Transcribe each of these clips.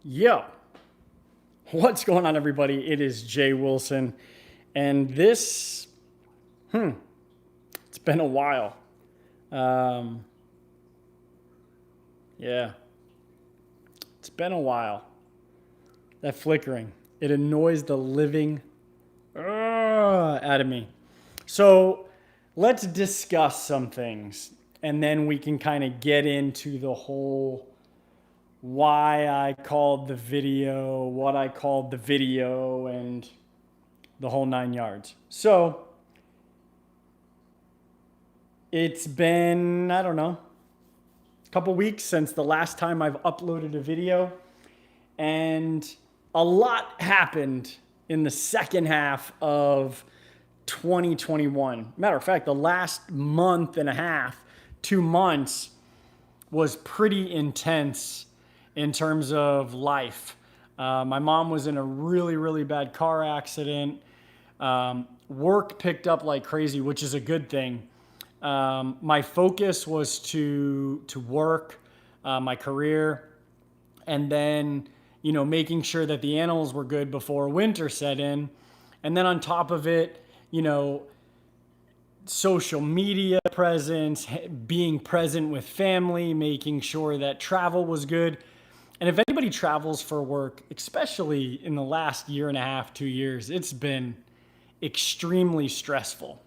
Yo, what's going on, everybody? It is Jay Wilson, and it's been a while. Um, yeah, it's been a while. That flickering, it annoys the living out of me. So let's discuss some things, and then we can kind of get into the whole why I called the video, what I called the video, and the whole 9 yards. So it's been, I don't know, a couple weeks since the last time I've uploaded a video, and a lot happened in the second half of 2021. Matter of fact, the last month and a half, 2 months, was pretty intense in terms of life. My mom was in a really, really bad car accident. Work picked up like crazy, which is a good thing. My focus was to work, my career, and then, making sure that the animals were good before winter set in. And then on top of it, social media presence, being present with family, making sure that travel was good. And if anybody travels for work, especially in the last year and a half, 2 years, it's been extremely stressful.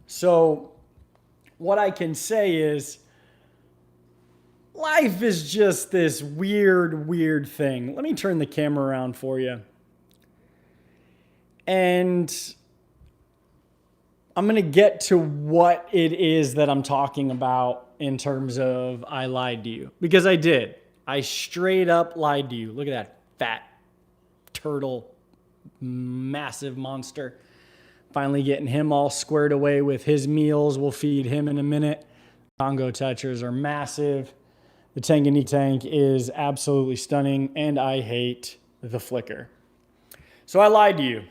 So what I can say is life is just this weird thing. Let me turn the camera around for you. And I'm going to get to what it is that I'm talking about in terms of I lied to you. Because I did. I straight up lied to you. Look at that fat turtle, massive monster. Finally getting him all squared away with his meals. We'll feed him in a minute. Congo tetras are massive. The Tanganyika tank is absolutely stunning, and I hate the flicker. So I lied to you.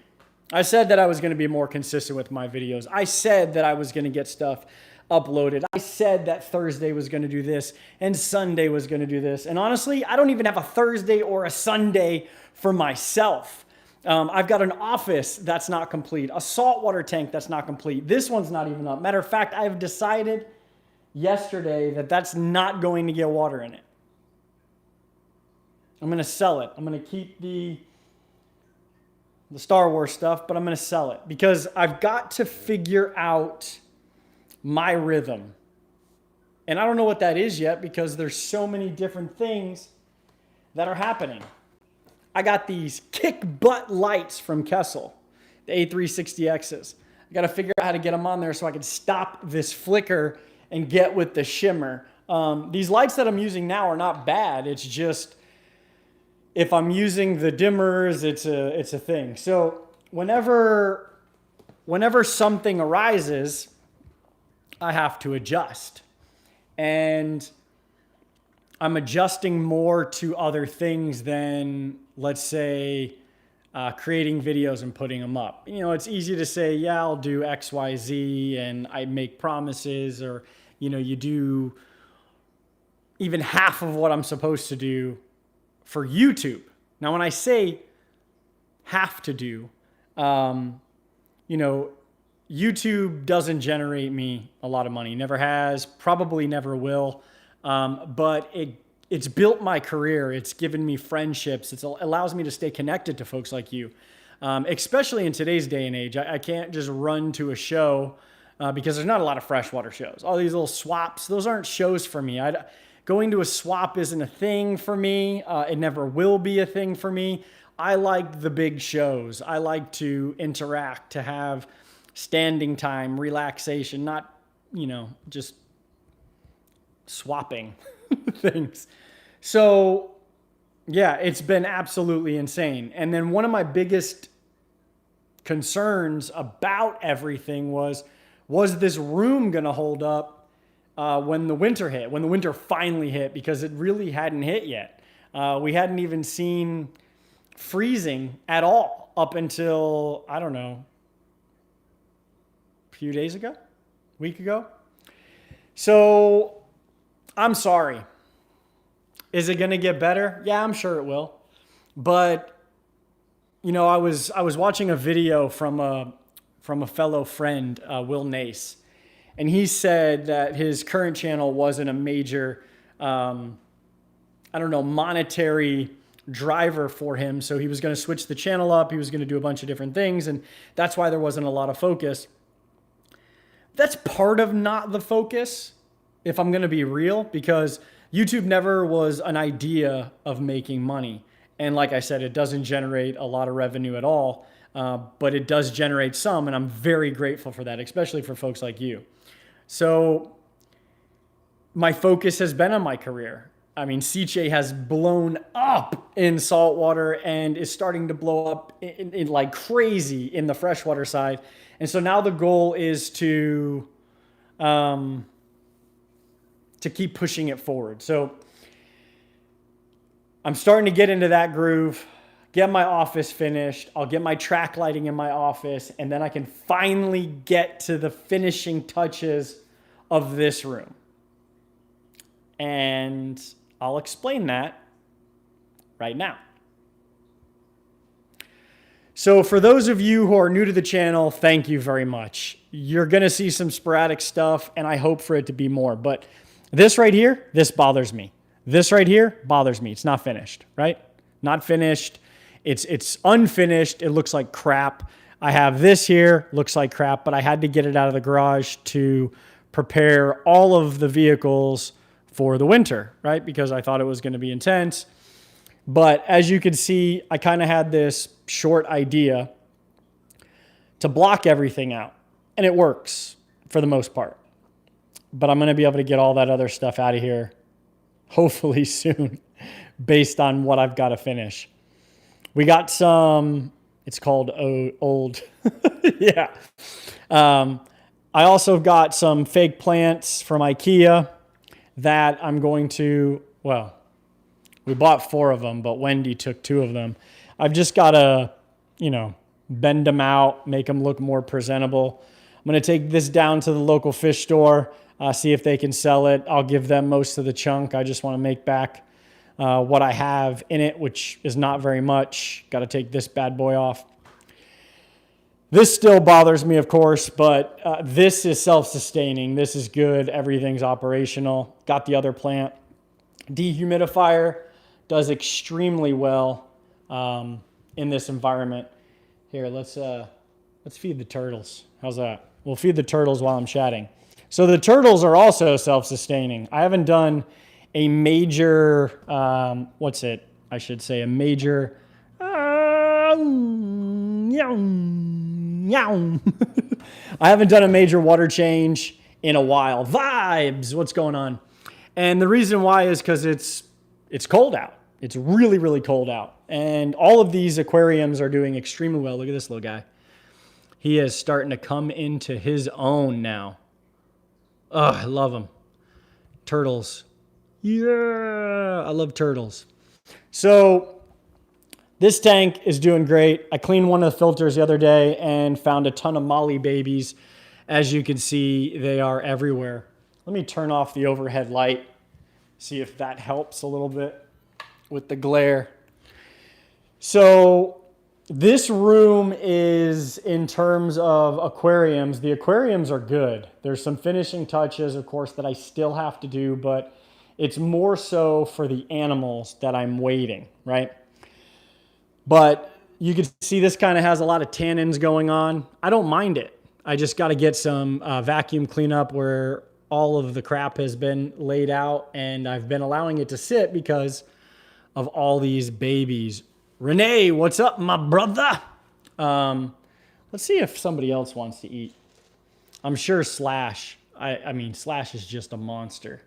I said that I was going to be more consistent with my videos. I said that I was going to get stuff uploaded. I said that Thursday was going to do this and Sunday was going to do this. And honestly, I don't even have a Thursday or a Sunday for myself. I've got an office that's not complete, a saltwater tank that's not complete. This one's not even up. Matter of fact, I've decided yesterday that that's not going to get water in it. I'm going to sell it. I'm going to keep the Star Wars stuff, but I'm going to sell it because I've got to figure out my rhythm. And I don't know what that is yet because there's so many different things that are happening. I got these kick butt lights from Kessel, the A360Xs. I got to figure out how to get them on there so I can stop this flicker and get with the shimmer. These lights that I'm using now are not bad. It's just if I'm using the dimmers, it's a thing. So whenever something arises, I have to adjust. And I'm adjusting more to other things than, let's say, creating videos and putting them up. It's easy to say, yeah, I'll do X, Y, Z, and I make promises, or, you do even half of what I'm supposed to do for YouTube. Now, when I say have to do, YouTube doesn't generate me a lot of money. Never has, probably never will. But it's built my career. It's given me friendships. It allows me to stay connected to folks like you, especially in today's day and age. I can't just run to a show because there's not a lot of freshwater shows. All these little swaps, those aren't shows for me. Going to a swap isn't a thing for me. It never will be a thing for me. I like the big shows. I like to interact, to have standing time, relaxation, not, just swapping things. So yeah, it's been absolutely insane. And then one of my biggest concerns about everything was this room going to hold up when the winter hit, when the winter finally hit, because it really hadn't hit yet. We hadn't even seen freezing at all up until, I don't know, a few days ago, a week ago. So I'm sorry. Is it going to get better? Yeah, I'm sure it will. But, you know, I was watching a video from a fellow friend, Will Nace, and he said that his current channel wasn't a major, I don't know, monetary driver for him. So he was going to switch the channel up. He was going to do a bunch of different things. And that's why there wasn't a lot of focus. That's part of not the focus, if I'm going to be real, because YouTube never was an idea of making money. And like I said, it doesn't generate a lot of revenue at all, but it does generate some. And I'm very grateful for that, especially for folks like you. So my focus has been on my career. I mean, Siche has blown up in saltwater and is starting to blow up in like crazy in the freshwater side. And so now the goal is to keep pushing it forward. So I'm starting to get into that groove, get my office finished. I'll get my track lighting in my office, and then I can finally get to the finishing touches of this room. And I'll explain that right now. So for those of you who are new to the channel, thank you very much. You're going to see some sporadic stuff, and I hope for it to be more. But this right here, this bothers me. This right here bothers me. It's not finished, right? Not finished. It's unfinished. It looks like crap. I have this here, looks like crap, but I had to get it out of the garage to prepare all of the vehicles for the winter, right? Because I thought it was going to be intense. But as you can see, I kind of had this short idea to block everything out. And it works for the most part. But I'm going to be able to get all that other stuff out of here hopefully soon based on what I've got to finish. We got some, it's called old. Yeah. I also got some fake plants from IKEA that I'm going to, well, we bought 4 of them, but Wendy took 2 of them. I've just got to, you know, bend them out, make them look more presentable. I'm going to take this down to the local fish store, see if they can sell it. I'll give them most of the chunk. I just want to make back what I have in it, which is not very much. Got to take this bad boy off. This still bothers me, of course, but this is self-sustaining. This is good. Everything's operational. Got the other plant. Dehumidifier does extremely well in this environment. Here, let's feed the turtles. How's that? We'll feed the turtles while I'm chatting. So the turtles are also self-sustaining. I haven't done a major, a major, I haven't done a major water change in a while. Vibes, what's going on? And the reason why is because it's cold out. It's really, really cold out. And all of these aquariums are doing extremely well. Look at this little guy. He is starting to come into his own now. Oh, I love him. Turtles. Yeah, I love turtles. So this tank is doing great. I cleaned one of the filters the other day and found a ton of molly babies. As you can see, they are everywhere. Let me turn off the overhead light, see if that helps a little bit with the glare. So this room is, in terms of aquariums, the aquariums are good. There's some finishing touches, of course, that I still have to do, but it's more so for the animals that I'm waiting, right? But you can see this kind of has a lot of tannins going on. I don't mind it. I just got to get some vacuum cleanup where all of the crap has been laid out, and I've been allowing it to sit because of all these babies. Renee, what's up, my brother? Let's see if somebody else wants to eat. I'm sure Slash, I mean, Slash is just a monster,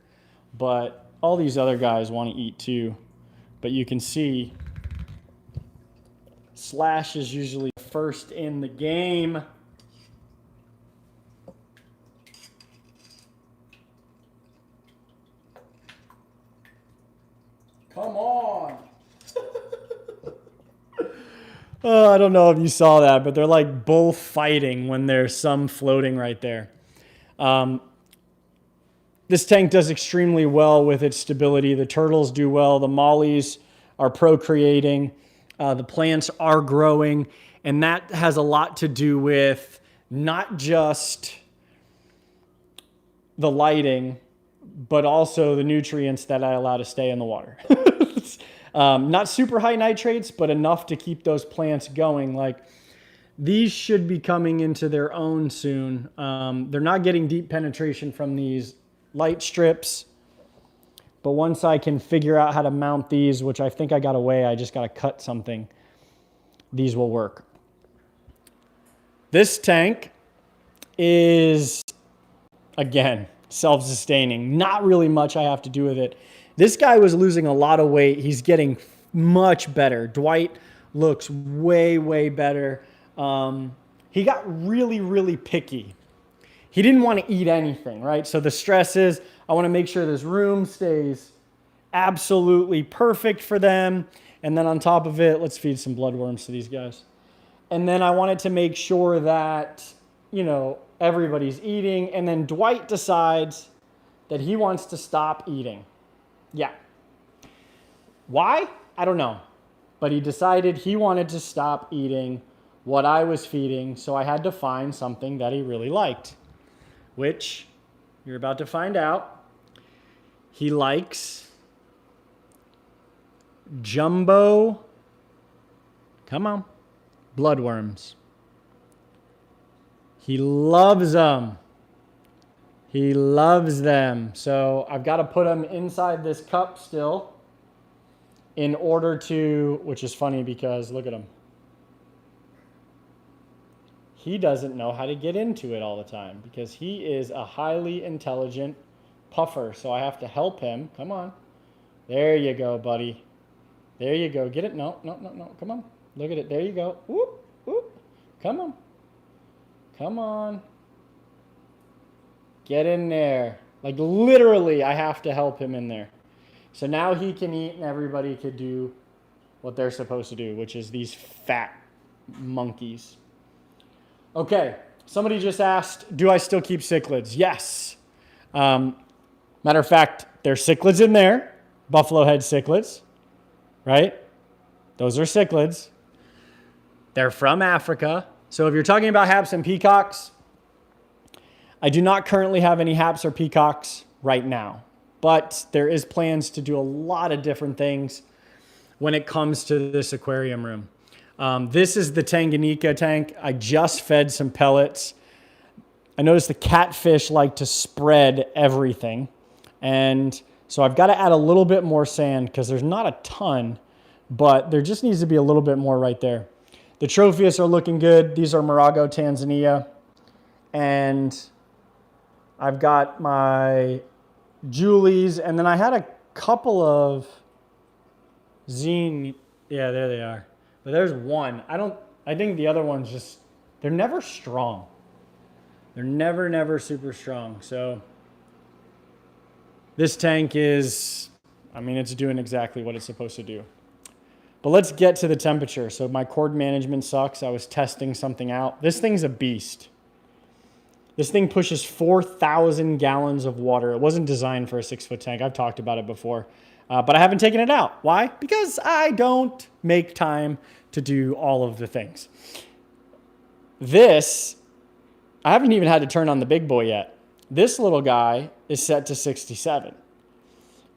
but all these other guys want to eat too. But you can see Slash is usually first in the game. Come on. Oh, I don't know if you saw that, but they're like both fighting when there's some floating right there. This tank does extremely well with its stability. The turtles do well. The mollies are procreating. The plants are growing, and that has a lot to do with not just the lighting, but also the nutrients that I allow to stay in the water. Not super high nitrates, but enough to keep those plants going. Like, these should be coming into their own soon. They're not getting deep penetration from these light strips, but once I can figure out how to mount these, which I think I got away, I just got to cut something, these will work. This tank is, again, self-sustaining. Not really much I have to do with it. This guy was losing a lot of weight. He's getting much better. Dwight looks way, way better. He got really, really picky. He didn't want to eat anything, right? So the stress is, I want to make sure this room stays absolutely perfect for them. And then on top of it, let's feed some bloodworms to these guys. And then I wanted to make sure that, you know, everybody's eating. And then Dwight decides that he wants to stop eating. Yeah. Why? I don't know. But he decided he wanted to stop eating what I was feeding. So I had to find something that he really liked, which you're about to find out. He likes jumbo, come on, bloodworms. He loves them. He loves them. So I've got to put them inside this cup still in order to, which is funny because look at him. He doesn't know how to get into it all the time because he is a highly intelligent puffer. So I have to help him. Come on. There you go, buddy. There you go. Get it? No, no, no, no. Come on. Look at it. There you go. Whoop, whoop. Come on. Come on. Get in there. Like literally, I have to help him in there. So now he can eat and everybody could do what they're supposed to do, which is these fat monkeys. Okay, somebody just asked, do I still keep cichlids? Yes. Matter of fact, there's cichlids in there, buffalo head cichlids, right? Those are cichlids. They're from Africa. So if you're talking about haps and peacocks, I do not currently have any haps or peacocks right now, but there is plans to do a lot of different things when it comes to this aquarium room. This is the Tanganyika tank. I just fed some pellets. I noticed the catfish like to spread everything. And so I've got to add a little bit more sand because there's not a ton, but there just needs to be a little bit more right there. The trophius are looking good. These are Marago, Tanzania. And I've got my Julies. And then I had a couple of Zine. Yeah, there they are. But there's one. I think the other one's just, they're never strong. They're never super strong. So this tank is, I mean, it's doing exactly what it's supposed to do. But let's get to the temperature. So my cord management sucks. I was testing something out. This thing's a beast. This thing pushes 4,000 gallons of water. It wasn't designed for a 6-foot tank. I've talked about it before. But I haven't taken it out. Why? Because I don't make time to do all of the things. This, I haven't even had to turn on the big boy yet. This little guy is set to 67.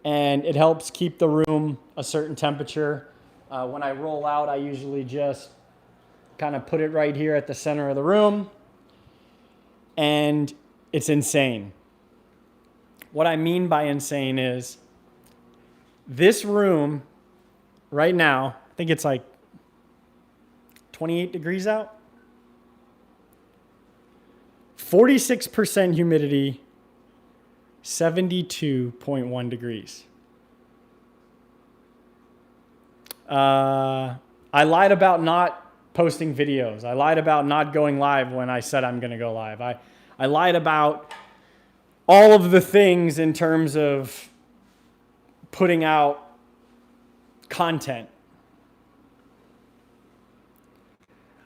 And it helps keep the room a certain temperature. When I roll out, I usually just kind of put it right here at the center of the room. And it's insane. What I mean by insane is this room right now, I think it's like 28 degrees out. 46% humidity, 72.1 degrees. I lied about not posting videos. I lied about not going live when I said I'm going to go live. I lied about all of the things in terms of putting out content.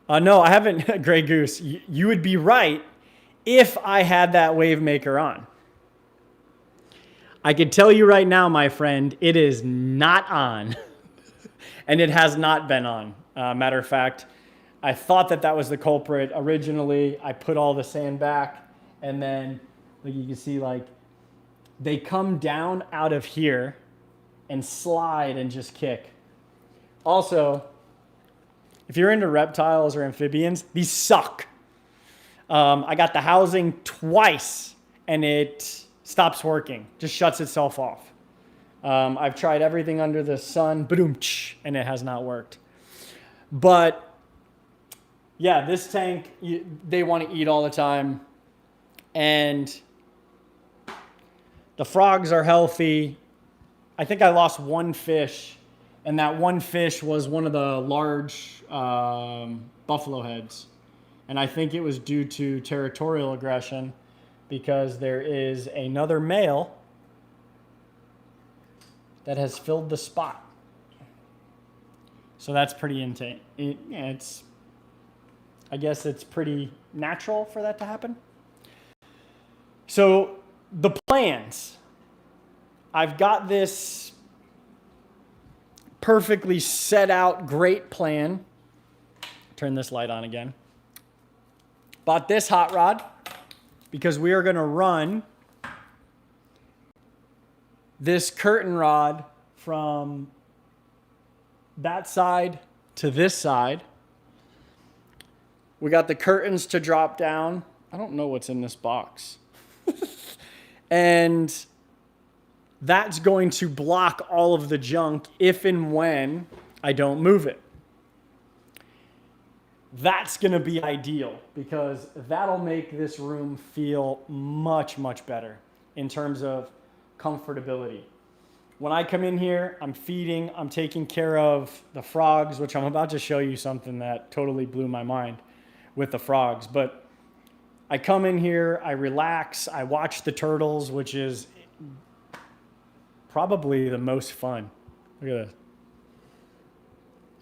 No, I haven't, Grey Goose. You would be right if I had that wave maker on. I could tell you right now, my friend, it is not on. And it has not been on. Matter of fact, I thought that that was the culprit originally. I put all the sand back, and then like you can see, like they come down out of here and slide and just kick. Also, if you're into reptiles or amphibians, these suck. I got the housing twice and it stops working, just shuts itself off. I've tried everything under the sun, boom, and it has not worked. But yeah, this tank, they want to eat all the time. And the frogs are healthy. I think I lost one fish, and that one fish was one of the large buffalo heads. And I think it was due to territorial aggression because there is another male that has filled the spot. So that's pretty intense. I guess it's pretty natural for that to happen. So the plans. I've got this perfectly set out, great plan. Turn this light on again. Bought this hot rod because we are going to run this curtain rod from that side to this side. We got the curtains to drop down. I don't know what's in this box. And that's going to block all of the junk if and when I don't move it. That's going to be ideal because that'll make this room feel much, much better in terms of comfortability. When I come in here, I'm feeding, I'm taking care of the frogs, which I'm about to show you something that totally blew my mind with the frogs. But I come in here, I relax, I watch the turtles, which is probably the most fun. Look at this.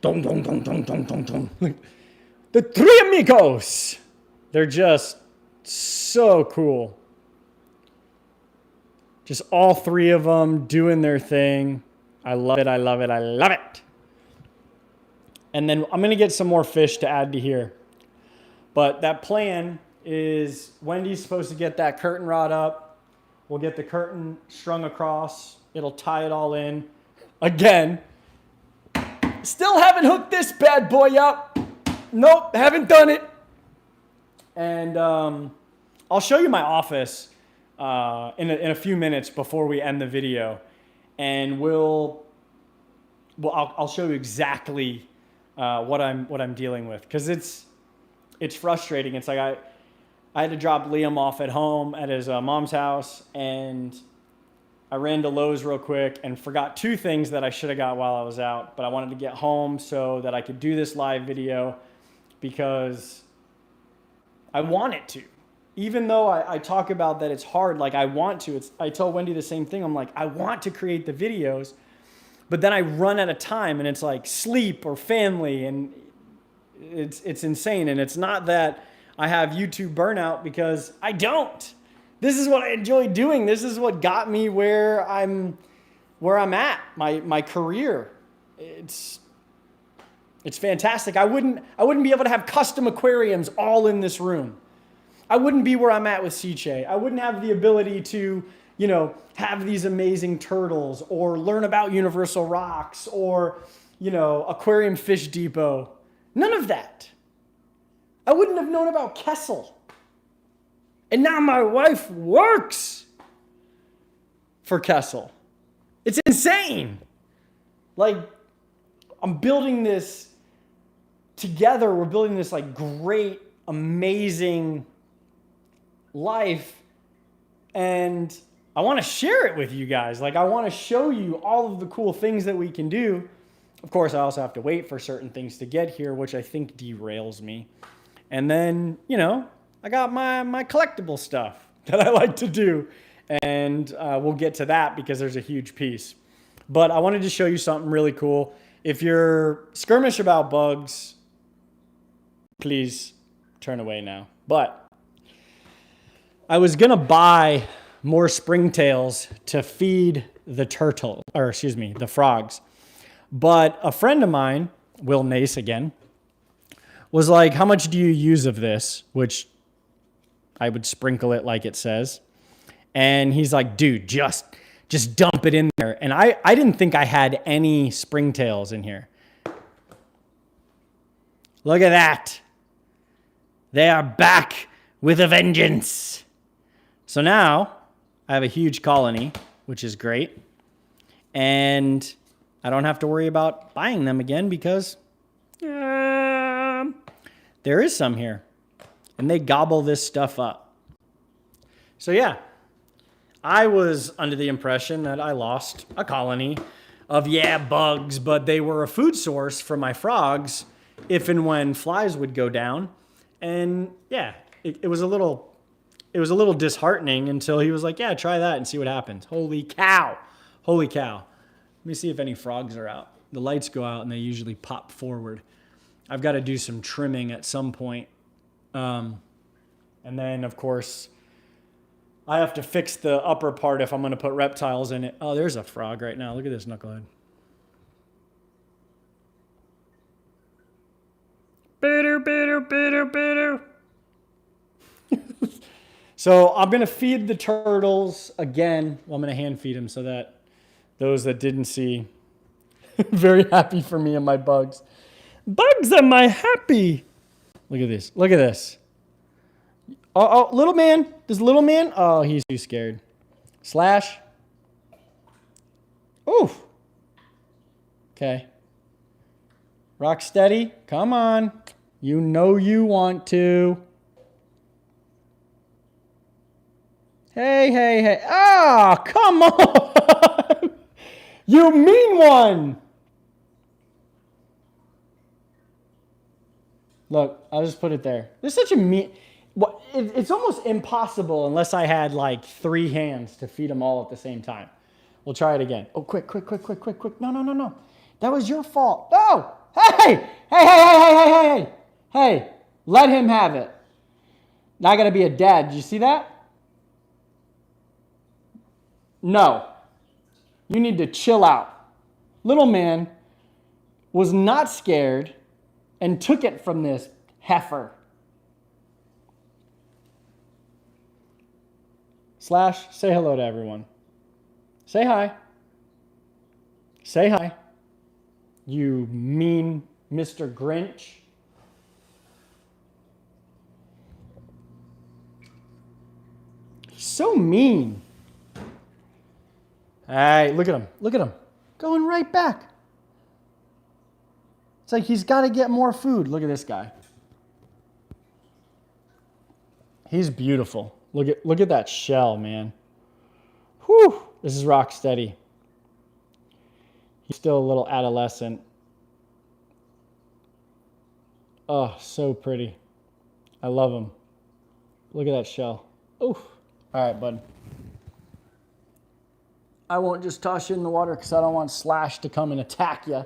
Dong, dong, dong, dong, dong, dong, dong. The three amigos. They're just so cool. Just all three of them doing their thing. I love it, I love it, I love it. And then I'm gonna get some more fish to add to here. But that plan is Wendy's supposed to get that curtain rod up. We'll get the curtain strung across. It'll tie it all in. Again, still haven't hooked this bad boy up. Nope, haven't done it. And I'll show you my office in a few minutes before we end the video. And I'll show you exactly what I'm dealing with. Because it's frustrating. It's like I had to drop Liam off at home at his mom's house, and I ran to Lowe's real quick and forgot two things that I should have got while I was out, but I wanted to get home so that I could do this live video because I want it to. Even though I talk about that it's hard, like I want to. I tell Wendy the same thing. I'm like, I want to create the videos, but then I run out of time and it's like sleep or family, and it's insane. And it's not that I have YouTube burnout, because I don't. This is what I enjoy doing. This is what got me where I'm at, my career. It's fantastic. I wouldn't be able to have custom aquariums all in this room. I wouldn't be where I'm at with Siche. I wouldn't have the ability to, have these amazing turtles or learn about universal rocks or, Aquarium Fish Depot. None of that. I wouldn't have known about Kessel. And now my wife works for Kessel. It's insane. Like, I'm building this together. We're building this like great, amazing life. And I want to share it with you guys. Like, I want to show you all of the cool things that we can do. Of course, I also have to wait for certain things to get here, which I think derails me. And then, I got my collectible stuff that I like to do. And we'll get to that because there's a huge piece. But I wanted to show you something really cool. If you're skirmish about bugs, please turn away now. But I was going to buy more springtails to feed the the frogs. But a friend of mine, Will Nace again, was like, how much do you use of this? Which I would sprinkle it like it says. And he's like, dude, just dump it in there. And I didn't think I had any springtails in here. Look at that. They are back with a vengeance. So now I have a huge colony, which is great. And I don't have to worry about buying them again because there is some here. And they gobble this stuff up. So yeah, I was under the impression that I lost a colony of, bugs, but they were a food source for my frogs if and when flies would go down. And yeah, it was a little disheartening until he was like, yeah, try that and see what happens. Holy cow. Holy cow. Let me see if any frogs are out. The lights go out and they usually pop forward. I've got to do some trimming at some point. And then, of course, I have to fix the upper part if I'm going to put reptiles in it. Oh, there's a frog right now. Look at this knucklehead. So I'm going to feed the turtles again. Well, I'm going to hand feed them so that those that didn't see, very happy for me and my bugs. Bugs am I happy? Look at this. Look at this. Oh, little man. This little man. Oh, he's too scared. Slash. Oof. Okay. Rock steady. Come on. You know you want to. Hey. Ah, come on. You mean one. Look, I'll just put it there. There's such a mean... It's almost impossible unless I had like 3 hands to feed them all at the same time. We'll try it again. Oh, quick. No. That was your fault. No. Hey. Let him have it. Now I got to be a dad. Did you see that? No. You need to chill out. Little man was not scared and took it from this heifer. Slash, say hello to everyone. Say hi. Say hi. You mean Mr. Grinch. He's so mean. Hey, look at him. Look at him. Going right back. It's like he's got to get more food. Look at this guy. He's beautiful. Look at that shell, man. Whew. This is rock steady. He's still a little adolescent. Oh, so pretty. I love him. Look at that shell. Oof. All right, bud. I won't just toss you in the water because I don't want Slash to come and attack you.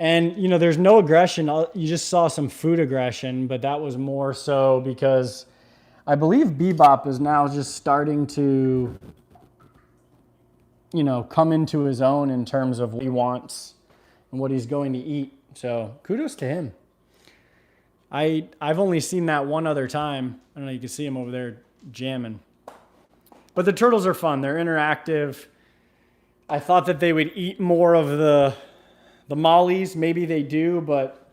And, you know, there's no aggression. You just saw some food aggression, but that was more so because I believe Bebop is now just starting to, you know, come into his own in terms of what he wants and what he's going to eat. So kudos to him. I've only seen that one other time. I don't know, you can see him over there jamming. But the turtles are fun. They're interactive. I thought that they would eat more of the mollies. Maybe they do, but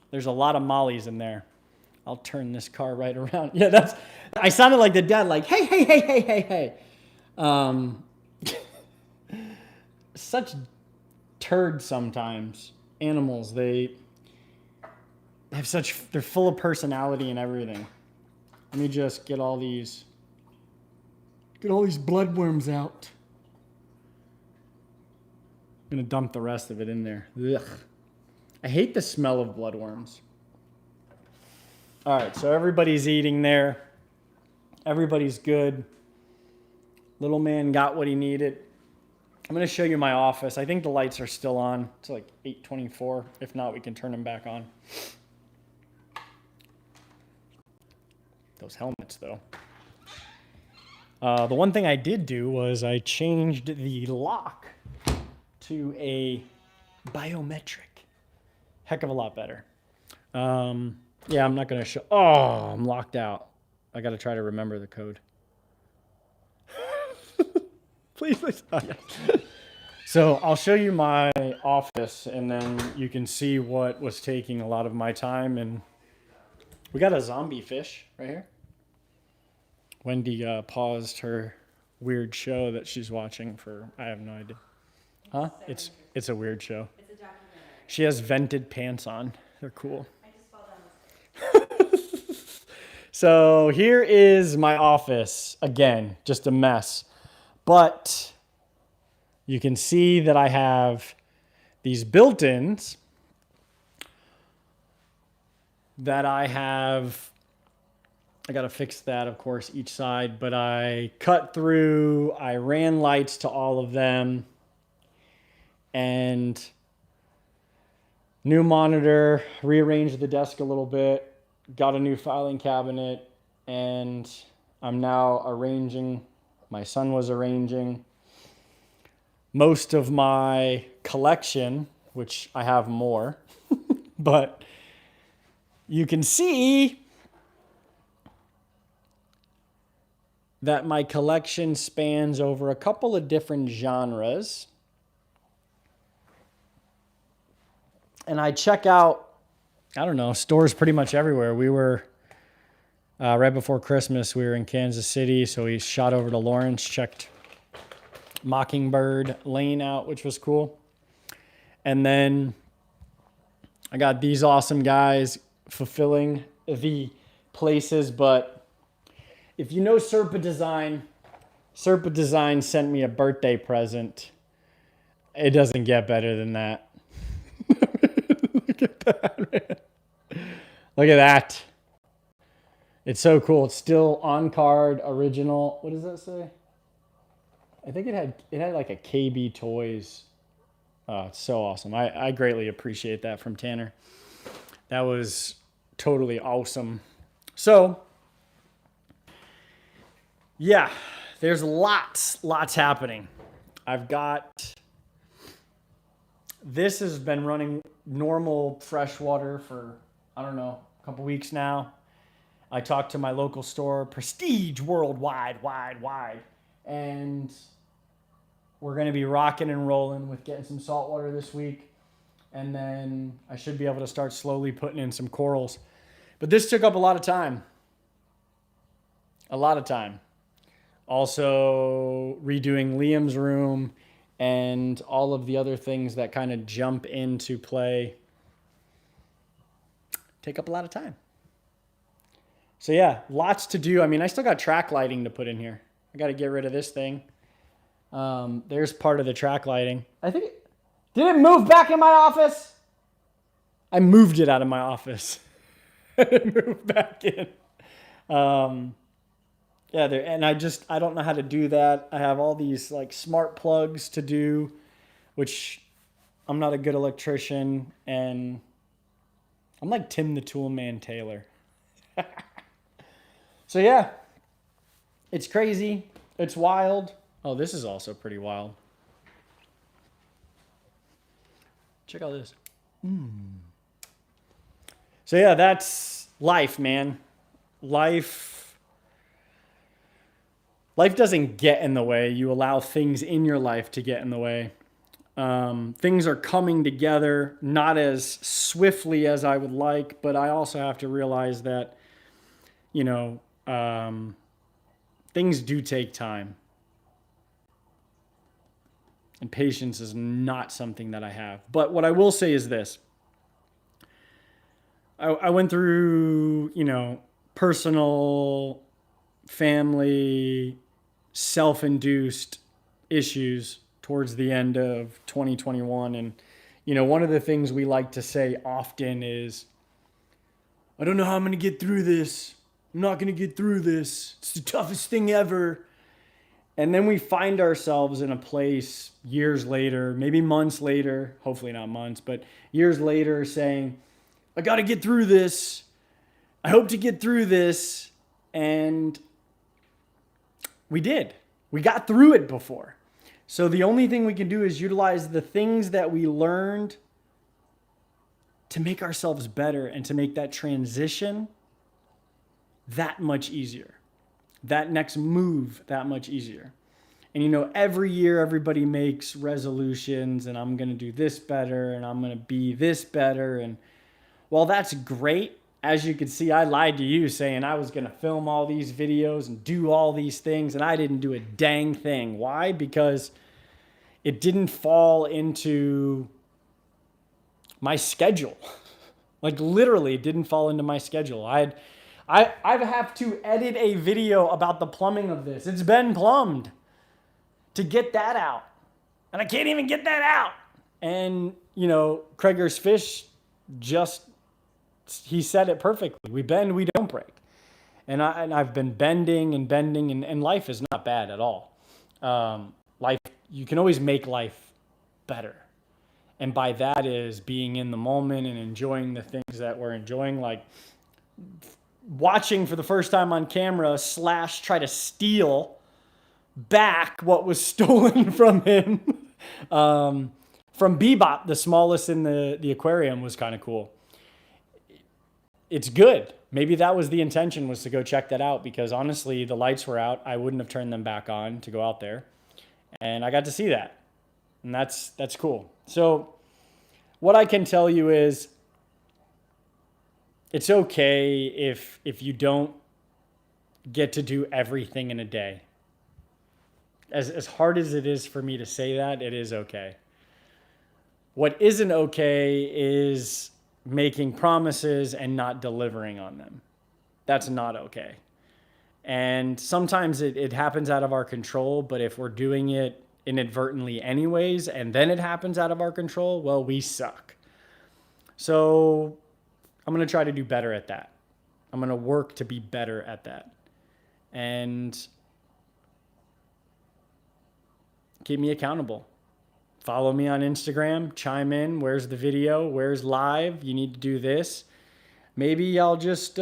there's a lot of mollies in there. I'll turn this car right around. Yeah, I sounded like the dad, like, hey. Such turds sometimes. Animals, they have they're full of personality and everything. Let me just get all these bloodworms out. I'm going to dump the rest of it in there. Ugh. I hate the smell of bloodworms. All right, so everybody's eating there. Everybody's good. Little man got what he needed. I'm going to show you my office. I think the lights are still on. It's like 8:24. If not, we can turn them back on. Those helmets, though. The one thing I did do was I changed the lock to a biometric. Heck of a lot better. Yeah, I'm not going to show. Oh, I'm locked out. I got to try to remember the code. Please. So I'll show you my office, and then you can see what was taking a lot of my time. And we got a zombie fish right here. Wendy paused her weird show that she's watching for, I have no idea. Huh? It's a weird show. It's a documentary. She has vented pants on. They're cool. I just fell down the stairs. So here is my office. Again, just a mess. But you can see that I have these built-ins that I got to fix that, of course, each side, but I cut through, I ran lights to all of them, and new monitor, rearranged the desk a little bit, got a new filing cabinet, and I'm now arranging, my son was arranging most of my collection, which I have more, but you can see that my collection spans over a couple of different genres. And I check out, I don't know, stores pretty much everywhere. We were, right before Christmas, we were in Kansas City, so we shot over to Lawrence, checked Mockingbird Lane out, which was cool. And then I got these awesome guys fulfilling the places, but if you know Serpa Design sent me a birthday present. It doesn't get better than that. Look at that, man. Look at that. It's so cool. It's still on card, original. What does that say? I think it had like a KB Toys. Oh, it's so awesome. I greatly appreciate that from Tanner. That was totally awesome. So, yeah, there's lots happening. This has been running normal freshwater for, I don't know, a couple weeks now. I talked to my local store, Prestige Worldwide, wide. And we're going to be rocking and rolling with getting some saltwater this week. And then I should be able to start slowly putting in some corals. But this took up a lot of time. Also redoing Liam's room and all of the other things that kind of jump into play take up a lot of time. So yeah, lots to do. I mean, I still got track lighting to put in here. I got to get rid of this thing. There's part of the track lighting. Did it move back in my office? I moved it out of my office. It moved back in. Yeah, and I don't know how to do that. I have all these like smart plugs to do, which I'm not a good electrician, and I'm like Tim the Toolman Taylor. So yeah, it's crazy. It's wild. Oh, this is also pretty wild. Check out this. So yeah, that's life, man. Life doesn't get in the way. You allow things in your life to get in the way. Things are coming together, not as swiftly as I would like, but I also have to realize that, things do take time. And patience is not something that I have. But what I will say is this. I went through, personal, family, self-induced issues towards the end of 2021. And, one of the things we like to say often is, I don't know how I'm going to get through this. I'm not going to get through this. It's the toughest thing ever. And then we find ourselves in a place years later, maybe months later, hopefully not months, but years later saying, I got to get through this. I hope to get through this. And we did. We got through it before. So the only thing we can do is utilize the things that we learned to make ourselves better and to make that transition that much easier, that next move that much easier. And you know, every year everybody makes resolutions and I'm going to do this better and I'm going to be this better. And while that's great, as you can see, I lied to you saying I was going to film all these videos and do all these things, and I didn't do a dang thing. Why? Because it didn't fall into my schedule. Like literally, it didn't fall into my schedule. I have to edit a video about the plumbing of this. It's been plumbed to get that out, and I can't even get that out. And you know, Krager's Fish he said it perfectly. We bend, we don't break. And I've been bending and life is not bad at all. Life, you can always make life better. And by that is being in the moment and enjoying the things that we're enjoying, like watching for the first time on camera / try to steal back what was stolen from him. From Bebop, the smallest in the aquarium, was kind of cool. It's good. Maybe that was the intention, was to go check that out, because honestly, the lights were out. I wouldn't have turned them back on to go out there. And I got to see that. And that's cool. So what I can tell you is it's okay if you don't get to do everything in a day. As hard as it is for me to say that, it is okay. What isn't okay is making promises and not delivering on them. That's not okay. And sometimes it happens out of our control, but if we're doing it inadvertently anyways, and then it happens out of our control, well, we suck. So I'm going to try to do better at that. I'm going to work to be better at that. And keep me accountable. Follow me on Instagram, chime in. Where's the video? Where's live? You need to do this. Maybe I'll just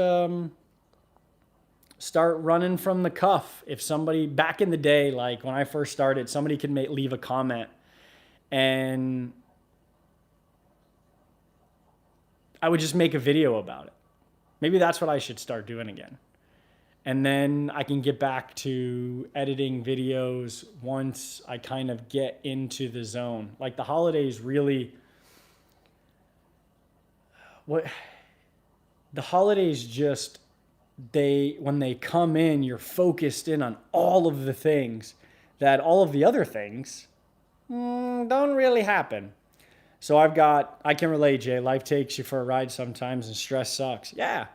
start running from the cuff. If somebody, back in the day, like when I first started, somebody could leave a comment and I would just make a video about it. Maybe that's what I should start doing again. And then I can get back to editing videos once I kind of get into the zone. Like the holidays really, the holidays just, when they come in, you're focused in on all of the things that all of the other things don't really happen. So I can relate, Jay. Life takes you for a ride sometimes and stress sucks. Yeah.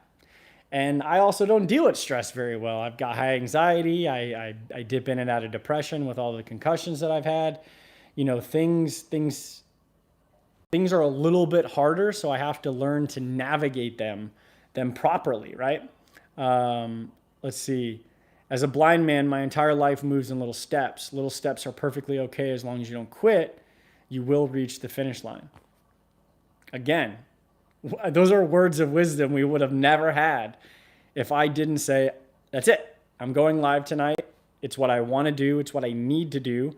And I also don't deal with stress very well. I've got high anxiety. I dip in and out of depression with all the concussions that I've had. You know, things are a little bit harder, so I have to learn to navigate them properly, right? Let's see. As a blind man, my entire life moves in little steps. Little steps are perfectly okay as long as you don't quit. You will reach the finish line. Again, those are words of wisdom we would have never had if I didn't say, that's it. I'm going live tonight. It's what I want to do. It's what I need to do.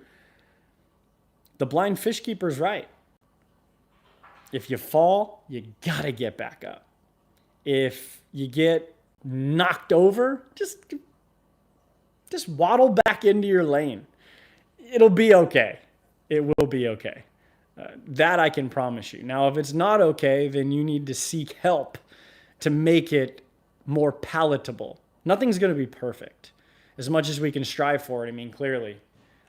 The blind fish keeper's right. If you fall, you got to get back up. If you get knocked over, just waddle back into your lane. It'll be okay. It will be okay. That I can promise you. Now, if it's not okay, then you need to seek help to make it more palatable. Nothing's going to be perfect. As much as we can strive for it, I mean, clearly,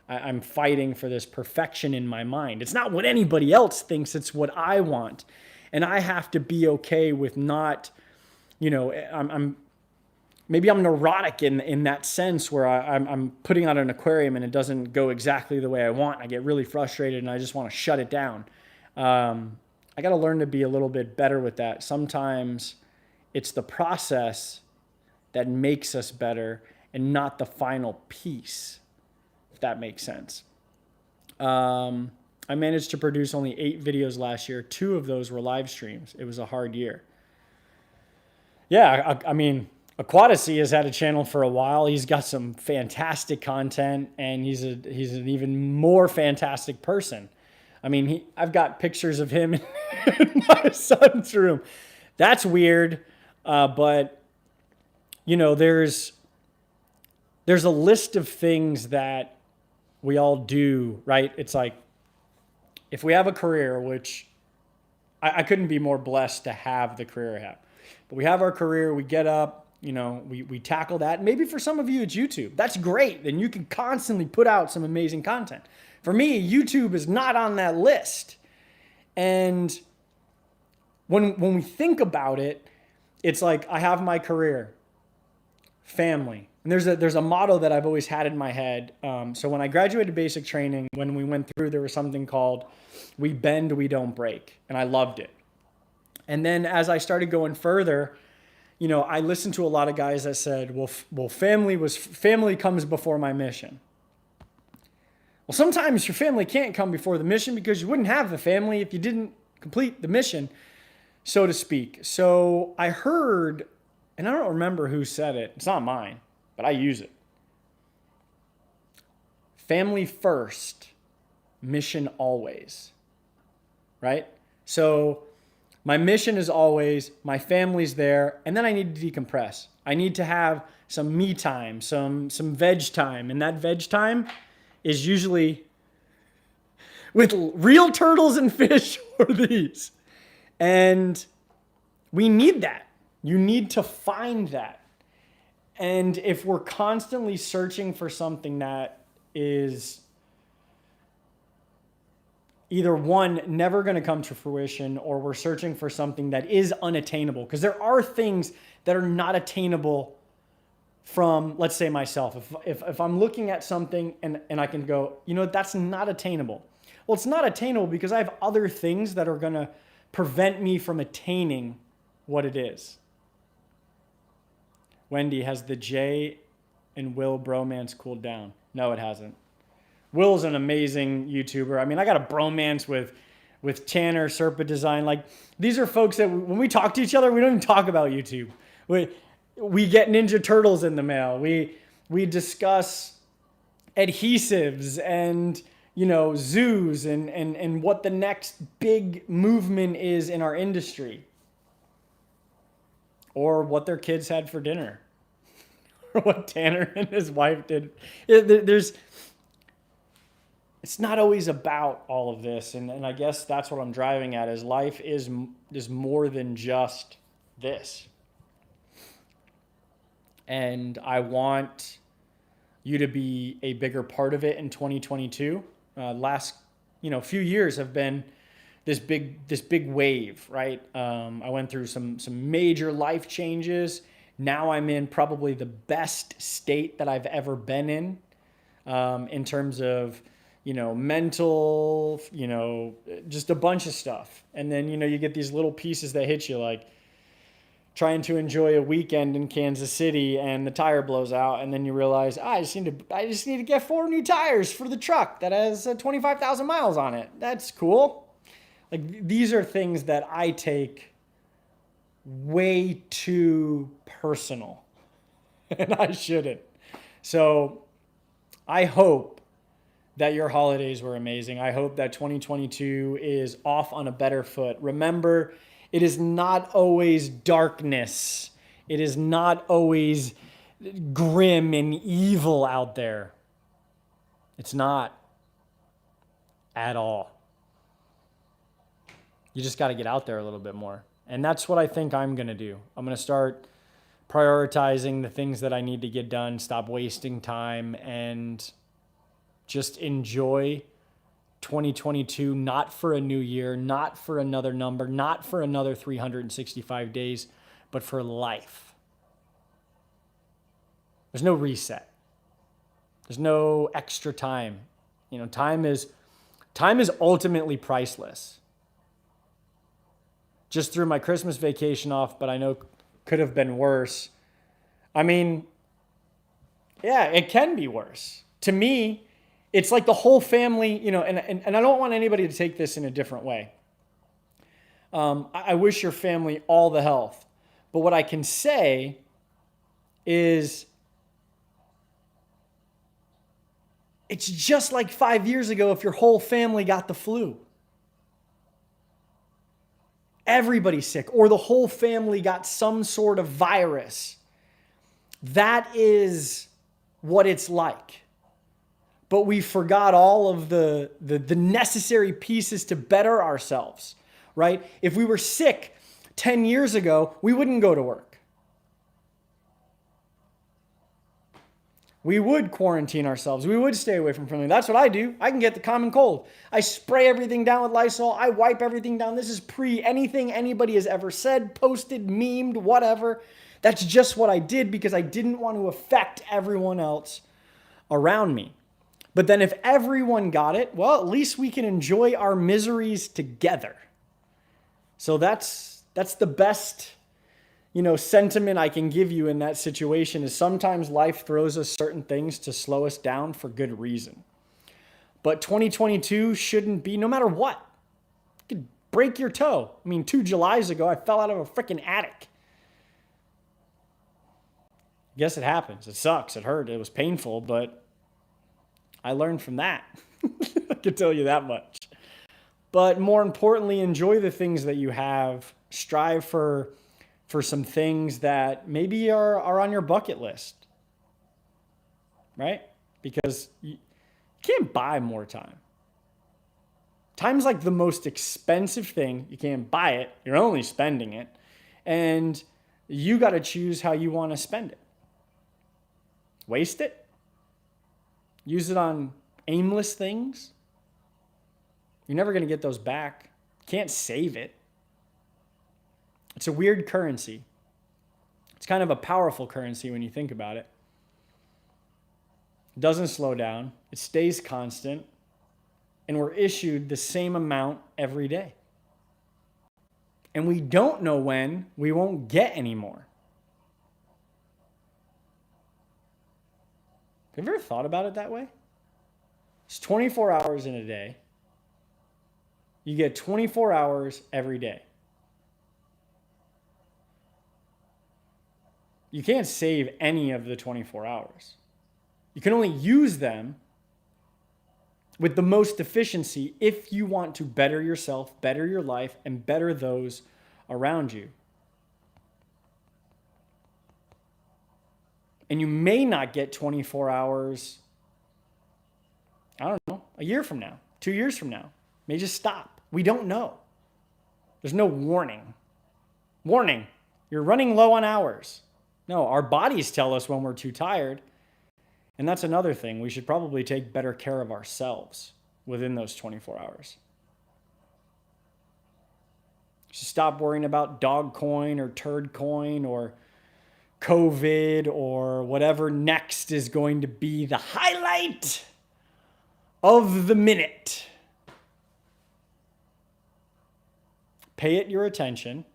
I'm fighting for this perfection in my mind. It's not what anybody else thinks. It's what I want. And I have to be okay with not, you know, maybe I'm neurotic in that sense where I'm putting out an aquarium and it doesn't go exactly the way I want. I get really frustrated and I just want to shut it down. I got to learn to be a little bit better with that. Sometimes it's the process that makes us better and not the final piece, if that makes sense. I managed to produce only 8 videos last year. 2 of those were live streams. It was a hard year. Yeah, I mean, Aquaticy has had a channel for a while. He's got some fantastic content, and he's an even more fantastic person. I mean, I've got pictures of him in my son's room. That's weird, but you know, there's a list of things that we all do, right? It's like, if we have a career, which I couldn't be more blessed to have the career I have, but we have our career, we get up, you know, we tackle that. Maybe for some of you, it's YouTube. That's great. Then you can constantly put out some amazing content. For me, YouTube is not on that list. And when we think about it, it's like, I have my career, family. And there's a motto that I've always had in my head. So when I graduated basic training, when we went through, there was something called "We bend, we don't break." And I loved it. And then as I started going further, you know, I listened to a lot of guys that said, well, family comes before my mission. Well, sometimes your family can't come before the mission, because you wouldn't have the family if you didn't complete the mission, so to speak. So I heard, and I don't remember who said it. It's not mine, but I use it. Family first, mission always, right? So my mission is always, my family's there, and then I need to decompress. I need to have some me time, some veg time, and that veg time is usually with real turtles and fish or these. And we need that. You need to find that. And if we're constantly searching for something that is either one, never going to come to fruition, or we're searching for something that is unattainable. Because there are things that are not attainable from, let's say, myself. If I'm looking at something and I can go, you know, that's not attainable. Well, it's not attainable because I have other things that are going to prevent me from attaining what it is. Wendy, has the Jay and Will bromance cooled down? No, it hasn't. Will's an amazing YouTuber. I mean, I got a bromance with Tanner, Serpa Design. Like, these are folks that when we talk to each other, we don't even talk about YouTube. We get Ninja Turtles in the mail. We discuss adhesives and, you know, zoos and what the next big movement is in our industry. Or what their kids had for dinner. Or what Tanner and his wife did. It's not always about all of this. And I guess that's what I'm driving at, is life is more than just this. And I want you to be a bigger part of it in 2022. Last, few years have been this big wave, right? I went through some major life changes. Now I'm in probably the best state that I've ever been in terms of, mental, just a bunch of stuff. And then, you get these little pieces that hit you, like trying to enjoy a weekend in Kansas City and the tire blows out. And then you realize, I just need to get 4 new tires for the truck that has 25,000 miles on it. That's cool. Like, these are things that I take way too personal, and I shouldn't. So I hope that your holidays were amazing. I hope that 2022 is off on a better foot. Remember, it is not always darkness. It is not always grim and evil out there. It's not at all. You just got to get out there a little bit more. And that's what I think I'm going to do. I'm going to start prioritizing the things that I need to get done, stop wasting time, and just enjoy 2022, not for a new year, not for another number, not for another 365 days, but for life. There's no reset. There's no extra time. Time is ultimately priceless. Just threw my Christmas vacation off, but I know could have been worse. I mean, yeah, it can be worse. To me, it's like the whole family, and I don't want anybody to take this in a different way. I wish your family all the health. But what I can say is it's just like 5 years ago if your whole family got the flu. Everybody's sick, or the whole family got some sort of virus. That is what it's like. But we forgot all of the necessary pieces to better ourselves, right? If we were sick 10 years ago, we wouldn't go to work. We would quarantine ourselves. We would stay away from family. That's what I do. I can get the common cold. I spray everything down with Lysol. I wipe everything down. This is pre anything anybody has ever said, posted, memed, whatever. That's just what I did because I didn't want to affect everyone else around me. But then if everyone got it, well, at least we can enjoy our miseries together. So that's the best, sentiment I can give you in that situation is sometimes life throws us certain things to slow us down for good reason. But 2022 shouldn't be, no matter what. You could break your toe. 2 Julys ago, I fell out of a freaking attic. Guess it happens. It sucks. It hurt. It was painful, but I learned from that. I can tell you that much. But more importantly, enjoy the things that you have. Strive for some things that maybe are on your bucket list, right? Because you can't buy more time. Time's like the most expensive thing. You can't buy it. You're only spending it. And you got to choose how you want to spend it. Waste it? Use it on aimless things? You're never going to get those back. Can't save it. It's a weird currency. It's kind of a powerful currency when you think about it. It doesn't slow down. It stays constant. And we're issued the same amount every day. And we don't know when we won't get any more. Have you ever thought about it that way? It's 24 hours in a day. You get 24 hours every day. You can't save any of the 24 hours. You can only use them with the most efficiency if you want to better yourself, better your life, and better those around you. And you may not get 24 hours, I don't know, a year from now, 2 years from now. It may just stop. We don't know. There's no warning. Warning, you're running low on hours. No, our bodies tell us when we're too tired. And that's another thing. We should probably take better care of ourselves within those 24 hours. Should stop worrying about dog coin or turd coin or COVID or whatever next is going to be the highlight of the minute. Pay it your attention.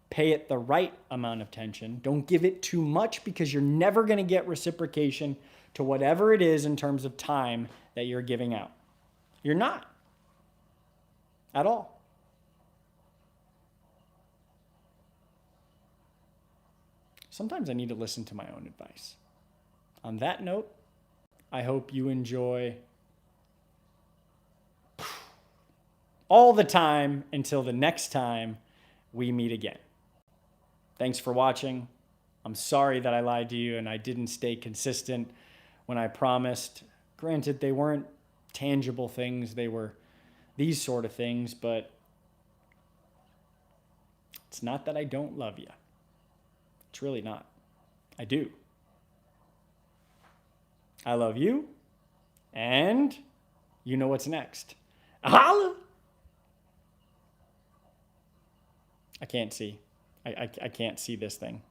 Pay it the right amount of attention. Don't give it too much because you're never going to get reciprocation to whatever it is in terms of time that you're giving out. You're not. At all. Sometimes I need to listen to my own advice. On that note, I hope you enjoy all the time until the next time we meet again. Thanks for watching. I'm sorry that I lied to you and I didn't stay consistent when I promised. Granted, they weren't tangible things. They were these sort of things, but it's not that I don't love you. It's really not. I do. I love you, and you know what's next. Holla! I can't see. I can't see this thing.